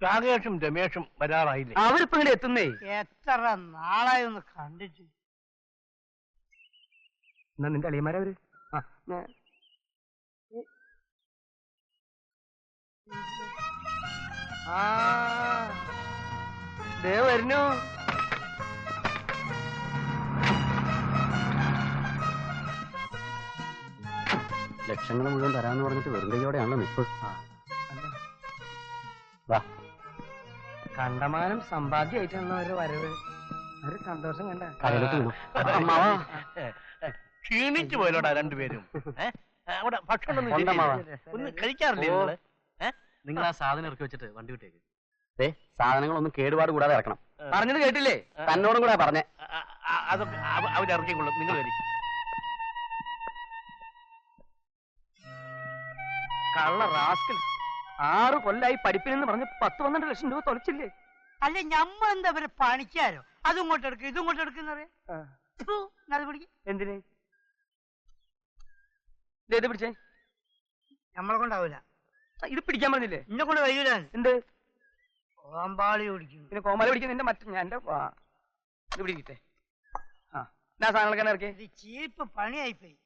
രാകേഷും രമേഷും വരാറായില്ലേ? അവരിപ്പോ ഇങ്ങനെ എത്തുന്നേ. എത്ര നാളായി ഒന്ന് കണ്ടിട്ട്. എന്നാ നിന്റെ അളിയന്മാരവര് വരുന്നു. ലക്ഷങ്ങൾ മുഴുവൻ തരാന്ന് പറഞ്ഞിട്ട് വെറും കൈയോടെയാണല്ലോ നിപ്പ്. വാ, കണ്ടമാനം സമ്പാദ്യമായിട്ടാണല്ലോ അവരുടെ വരവ്. ഒരു സന്തോഷം കണ്ട. ക്ഷീണിച്ചു പോയല്ലോടാ രണ്ടുപേരും. അവിടെ ഭക്ഷണം ഒന്നും കഴിക്കാറില്ലേ നിങ്ങള്? നിങ്ങൾ ആ സാധനം ഇറക്കി വെച്ചിട്ട് വണ്ടി വിട്ടേക്ക്. സാധനങ്ങളൊന്നും കേടുപാട് കൂടാതെ ഇറക്കണം. പറഞ്ഞത് കേട്ടില്ലേ? തന്നോടും കൂടെ പറഞ്ഞേ. അതൊക്കെ അവരിറക്കിക്കൊള്ളും. നിങ്ങൾ വരി. കള്ള റാസ്കൽ. 6 കൊല്ലായി പഠിപ്പിനെന്ന് പറഞ്ഞ് 10-12 ലക്ഷം രൂപ തൊലച്ചില്ലേ? അല്ല ഞമ്മ എന്താ അവരെ പണിക്കാരോ? അതും ഇങ്ങോട്ട് എടുക്കും ഇതും ഇങ്ങോട്ട് എടുക്കുന്നറിയ. എന്തിന് ഇത് പിടിച്ചേ? നമ്മളെ കൊണ്ടാവൂല. ഇത് പിടിക്കാൻ പറഞ്ഞില്ലേ? എന്നെ കൊണ്ട് കഴിയൂല. എന്ത് കോമ്പാളി പിടിക്കും? പിന്നെ കോമാല പിടിക്കുന്ന എന്റെ മറ്റേ ഞാൻ ഇത് പിടിക്കട്ടെ. സാധനങ്ങളൊക്കെ ഇറക്കി. ഇത് ചീപ്പ് പണിയായിപ്പോയി.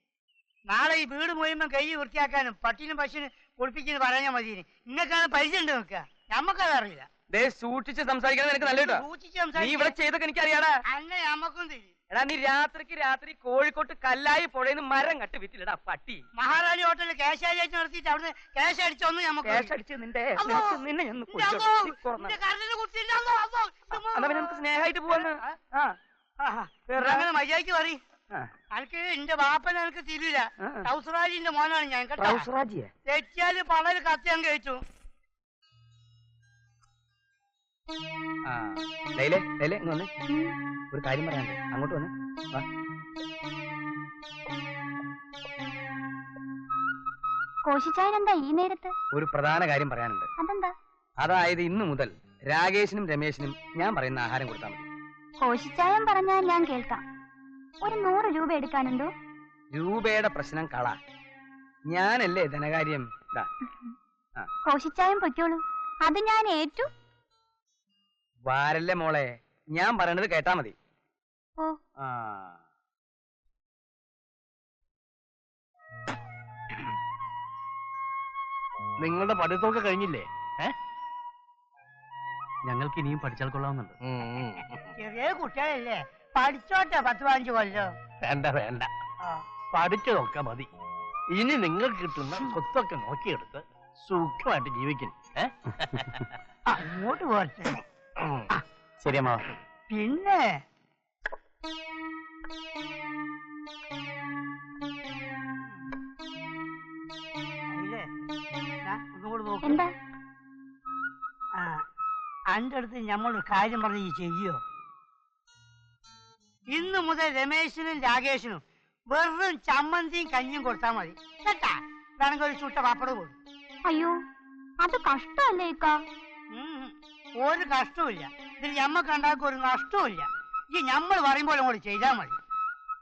നാളെ ഈ വീട് മുഴുവൻ കൈ വൃത്തിയാക്കാനും പട്ടിനും പശുവിനും കുളിപ്പിക്കുന്നു പറയാൻ മതി. ഇന്നൊക്കെയാണ് പൈസ ഉണ്ട് നോക്കുക. ഞമ്മക്കത് അറിയില്ല. സൂക്ഷിച്ച് സംസാരിക്കാൻ എനിക്ക് നല്ല കേട്ടോ. നീ ഇവിടെ ചെയ്തൊക്കെ എനിക്കറിയാടാ. അന്നെ ഞമ്മക്കും തരും. എടാ നീ രാത്രി കോഴിക്കോട്ട് കല്ലായി പുഴയിൽ പരം കട്ട് വിറ്റില്ലടാ പട്ടി. മഹാറാണി ഹോട്ടലിൽ ക്യാഷ് അടിച്ച് നിർത്തിയിട്ട് അവിടുന്ന് ക്യാഷ് അടിച്ചൊന്നും നമുക്ക് സ്നേഹമായിട്ട് പോവാന്ന്. അങ്ങനെ മര്യാദക്ക് പറയും. എനിക്ക് എന്റെ ബാപ്പനെ എനിക്ക് തിരിയില്ല. ടൗസറാജിന്റെ മോനാണ് ഞാൻ. തെറ്റിയാല് പണല് കത്തിയാൻ കഴിച്ചു. ഒരു കാര്യം പറയാനുണ്ട്. അങ്ങോട്ട് വന്ന് കോശിച്ചായനെന്താ ഈ നേരത്ത്? ഒരു പ്രധാന കാര്യം പറയാനുണ്ട്. അതെന്താ? അതായത് ഇന്നു മുതൽ രാകേഷിനും രമേശിനും ഞാൻ പറയുന്ന ആഹാരം കൊടുത്താൽ മതി. കോശിച്ചായൻ പറഞ്ഞാൽ ഞാൻ കേൾക്കാം. ഒരു 100 രൂപ എടുക്കാനുണ്ടോ? രൂപയുടെ പ്രശ്നം കള. ഞാനല്ലേ ധനകാര്യം. കോശിച്ചായൻ പൊയ്ക്കോളൂ, അത് ഞാൻ ഏറ്റു. വാരല്ലേ മോളെ, ഞാൻ പറയണത് കേട്ടാ മതി. ഓ നിങ്ങളുടെ പഠിത്തമൊക്കെ കഴിഞ്ഞില്ലേ? ഞങ്ങൾക്ക് ഇനിയും പഠിച്ചാൽ കൊള്ളാവുന്നുണ്ട്. ചെറിയ കുട്ടികളല്ലേ, പഠിച്ചോട്ടെ. 10-15 കൊല്ലോ. വേണ്ട, പഠിച്ചതൊക്കെ മതി. ഇനി നിങ്ങൾക്ക് കിട്ടുന്ന സ്വത്തൊക്കെ നോക്കിയെടുത്ത് സുഖമായിട്ട് ജീവിക്കുന്നു. അങ്ങോട്ട് പോട്ടെ. ശരിയമ്മ. പിന്നെ എന്താ അന്റെ അടുത്ത് ഞമ്മളൊരു കാര്യം പറഞ്ഞ് ചെയ്യോ? ഇന്നു മുതൽ രമേശിനും രാകേഷിനും വെറും ചമ്മന്തിയും കഞ്ഞിയും കൊടുത്താൽ മതി കേട്ടാ. വേണമെങ്കിൽ ഒരു ചുട്ട പാപ്പടം കൊടുക്കും. അയ്യോ, അത് കഷ്ടല്ലേ ഇക്ക? ഒരു കഷ്ടമില്ല. ഇതിൽ ഞമ്മക്ക് ഉണ്ടാക്കും ഒരു നഷ്ടമില്ല. ഈ ഞമ്മൾ പറയുമ്പോൾ അങ്ങോട്ട് ചെയ്താൽ മതി.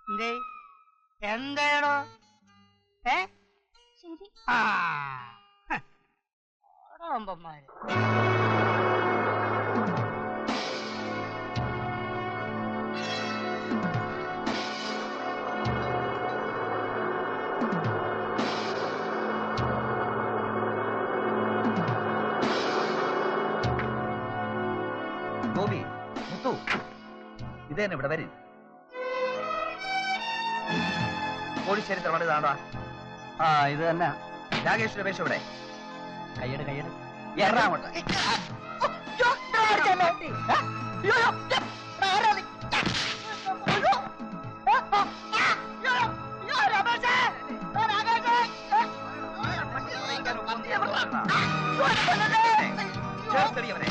എന്തേ എന്തേടോ? ശരി. ഓടമ്പന്മാര് ഗോപി, മുത്തു, ഇതന്നെ ഇവിടെ വരും. കോഴിശ്ശേരി തറവാട് ഇതാണോ? ഇത് തന്നെ. രാകേഷ് രമേശ് ഇവിടെ. കയ്യട് എറണാകുളം. ചേർത്തടിയവരെ.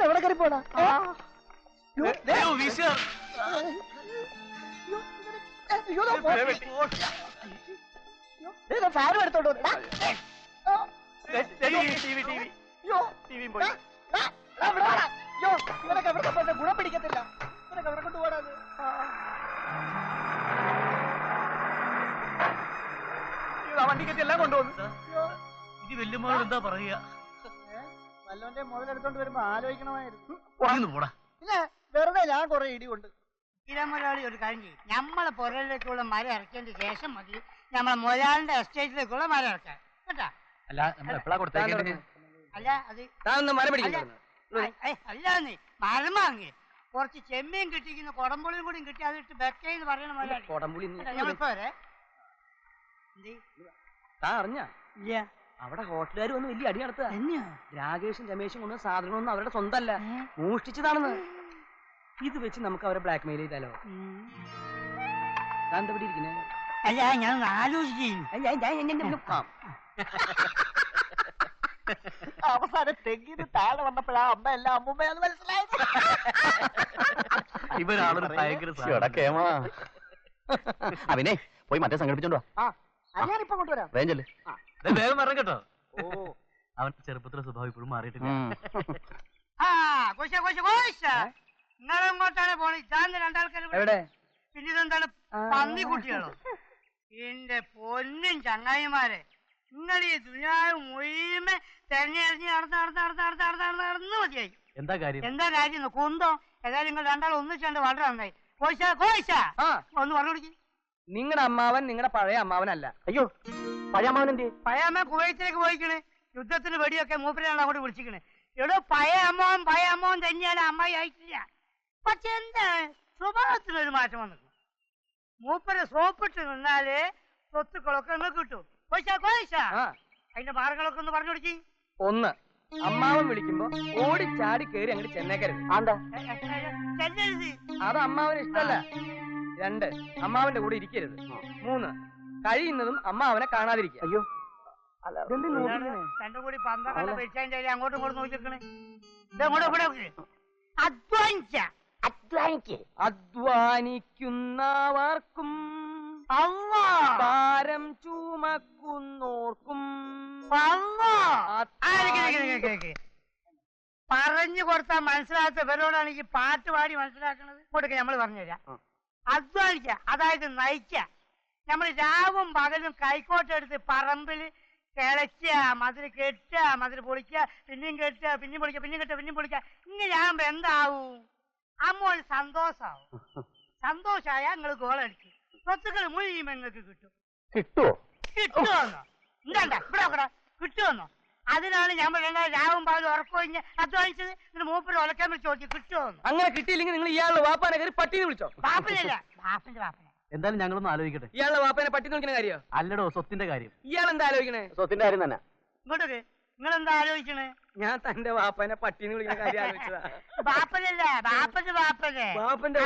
എവിടെ കയറി പോണ ഫാനും എടുത്തോണ്ട് ഇവനൊക്കെ എവിടെ പോട്ടെ ഗുണം പിടിക്കത്തില്ല ഇവനൊക്കെ എവിടെ കൊണ്ടുപോടാത് വണ്ടിക്കത്തി എല്ലാം കൊണ്ടുപോകുന്നു. ഇത് വല്യമ്മോട് എന്താ പറയുക? വല്ലോന്റെ മുതലെടുത്തോണ്ട് വരുമ്പോ ആലോചിക്കണമായിരുന്നു. പോടാ. പിന്നെ വെറുതെ ഞാൻ കൊറേ ഇടിയുണ്ട്. ഇരമലയാളി ഒരു കാര്യം ചെയ്യും, നമ്മളെ പുറയിലേക്കുള്ള മരം ഇറക്കിയതിന് ശേഷം മതി നമ്മളെ മുതലാളിന്റെ എസ്റ്റേറ്റിലേക്കുള്ള മരം ഇറക്കാൻ കേട്ടാ. അല്ല നമ്മൾ എപ്പോഴാ കൊടുത്തേക്കുന്നത്? അല്ല അത് മരം പിടിക്കുന്നു. അല്ലാന്ന് മരം വാങ്ങി കുറച്ച് ചെമ്മീൻ കിട്ടിക്കുന്ന കൊടംപുളിയും കൂടി കിട്ടി അതിട്ട് ബെക്കേന്ന് പറയണ മുതലാളി. കൊടംപുളി ഞങ്ങളിപ്പോ വരെ താ അറിഞ്ഞ ഇല്ല അവിടെ ഹോട്ടലുകാർ വന്ന് വലിയ അടി നടത്തുക. രാകേഷും രമേശും കൊണ്ട സാധനങ്ങളൊന്നും അവരുടെ സ്വന്തമല്ല, മോഷ്ടിച്ചതാണെന്ന്. ഇത് വെച്ച് നമുക്ക് അവരെ ബ്ലാക്ക് മെയിൽ ചെയ്താലോ? താൻ എന്താ ഇവിടെ ഇരിക്കുന്നേ? അല്ല ഞാൻ ആലോചിക്കും. അവസാനം തെങ്ങിന് താഴെ വന്നപ്പോഴാ അമ്മ എല്ലാം അമ്മൂമ്മയാന്ന് മനസ്സിലായത്. ഇവരാളൊരു ഭയങ്കര അവനെ പോയി മറ്റേ സംഘടിപ്പിച്ചോണ്ടോ? ഞാനിപ്പോ കൊണ്ടുവരാം. വേഗം വേഗം പറഞ്ഞു കേട്ടോ. അവന്റെ ചെറുപ്പത്തിലെ സ്വഭാവം ഇപ്പോഴും മാറിയിട്ടില്ല. നിങ്ങളെങ്ങോട്ടാണ് പോണേ? ഇതാന്ന് രണ്ടാൾക്കാർ പിന്നെ ഇതെന്താണ് പന്നി കുട്ടികളോ? എന്റെ പൊന്നും ചങ്ങായിമാരെ, നിങ്ങൾ ഈ ദുനിയാവ് മുഴുവൻ തെരഞ്ഞെടുത്ത് നടന്ന് മതിയായി. എന്താ കാര്യം? എന്താ കാര്യം കുന്തോ? ഏതായാലും നിങ്ങൾ രണ്ടാളും ഒന്നിച്ചുണ്ട് വളരെ നന്നായി. കോശ ഒന്ന് പറഞ്ഞു കൊടുക്കി. നിങ്ങളുടെ അമ്മാവൻ നിങ്ങളുടെ പഴയ അമ്മാവനല്ല. അയ്യോ, പഴയ അമ്മാവൻ എന്ത്? പഴയ അമ്മ കുവൈത്തിലേക്ക് പോയിക്കണ്. യുദ്ധത്തിന് വെടിയൊക്കെ മൂപ്പരെയാണ് അങ്ങോട്ട് വിളിച്ചിക്കണ്. എടോ പഴയ അമ്മാവൻ തന്നെയാണ് അമ്മായി ആയിട്ടില്ല. പക്ഷെ എന്താ സ്വഭാവത്തിനൊരു മാറ്റം വന്നു. മൂപ്പരെ സോപ്പിട്ട് നിന്നാല് സ്വത്തുക്കളൊക്കെ നിങ്ങൾക്ക് കിട്ടും. അതിന്റെ മാർഗങ്ങളൊക്കെ ഒന്ന് പറഞ്ഞു കൊടുക്കി. ഒന്ന്, അമ്മാവൻ വിളിക്കുമ്പോ ഓടി ചാടി കയറി അങ്ങോട്ട് ചെന്നേക്കരുത്. അത് അമ്മാവന് ഇഷ്ടല്ല. രണ്ട്, അമ്മാവന്റെ കൂടെ ഇരിക്കരുത്. മൂന്ന്, കഴിയുന്നതും അമ്മാവനെ കാണാതിരിക്കുക. അയ്യോ, രണ്ടും കൂടി പന്ത്രണ്ട് വെച്ചതിന്റെ അങ്ങോട്ടും ഇങ്ങോട്ടും നോക്കിക്കണേ. അധ്വാനിക്കുന്നവർക്കും ഭാരം ചുമക്കുന്നോർക്കും പറഞ്ഞു കൊടുത്താൽ മനസ്സിലാത്ത ഇവരോടാണ് ഈ പാട്ട് പാടി മനസ്സിലാക്കണത്. കൊടുക്ക നമ്മൾ പറഞ്ഞുതരാം. അധ്വാനിക്ക, അതായത് നയിക്ക. നമ്മൾ രാവും പകലും കൈക്കോട്ടെടുത്ത് പറമ്പില് കിളയ്ക്കുക, മതില് കെട്ടുക, മതില് പൊളിക്കുക, പിന്നെയും കെട്ടുക, പിന്നെയും പൊളിക്കുക, പിന്നെയും കെട്ടുക, പിന്നെയും പൊളിക്കുക. ഇങ്ങനെ ആകുമ്പോ എന്താവും? അമ്മ ഒരു സന്തോഷാവും. സന്തോഷമായ നിങ്ങൾ ഗോളടിക്കും, സ്വത്തുക്കൾ മുഴുവൻ നിങ്ങൾക്ക് കിട്ടും. കിട്ടുമെന്നോ? എന്താ ഇവിടെ കിട്ടുമെന്നോ? അതിനാണ് നമ്മൾ രാവും പകലും ഉറക്കൊഴിഞ്ഞ് അധ്വാനിച്ചത്. ഇതിന് മൂപ്പര് ഉലക്കാൻ വിളിച്ച് നോക്കി കിട്ടുമെന്നോ? അങ്ങനെ കിട്ടിയില്ലെങ്കിൽ നിങ്ങൾ ഇയാളുടെ വാപ്പാനെ കയറി പട്ടിനെ വിളിച്ചോ? ബാപ്പനല്ല, ബാപ്പന്റെ ബാപ്പനെ. എന്തായാലും ഞങ്ങളൊന്ന് ആലോചിക്കട്ടെ. ഇയാളുടെ വാപ്പാനെ പട്ടി നോക്കുന്ന കാര്യം അല്ലടോ, സ്വത്തിന്റെ കാര്യം. ഇയാൾ എന്താ ആലോചിക്കണേ? സ്വത്തിന്റെ കാര്യം തന്നെ. ഇങ്ങോട്ടൊക്കെ നിങ്ങൾ എന്താ ആലോചിക്കണേ? ഞാൻ തന്റെ വാപ്പാനെ പട്ടിന്ന് വിളിക്കുന്ന കാര്യം ആലോചിച്ചതാ. ബാപ്പനല്ല, ബാപ്പന്റെ ബാപ്പനെ. ബാപ്പന്റെ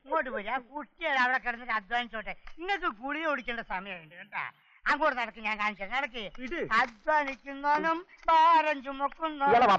ഇങ്ങോട്ട് പോയി. ആ കുട്ടികൾ അവിടെ കിടന്നിട്ട് അധ്വാനിച്ചോട്ടെ. നിങ്ങൾക്ക് ഗുളിക കുടിക്കേണ്ട സമയമുണ്ട് കേട്ടാ. അങ്ങോട്ട് നടക്ക്, ഞാൻ കാണിച്ചു നടക്ക്. അധ്വാനിക്കുന്നവനും ഭാരം ചുമക്കുന്നവനും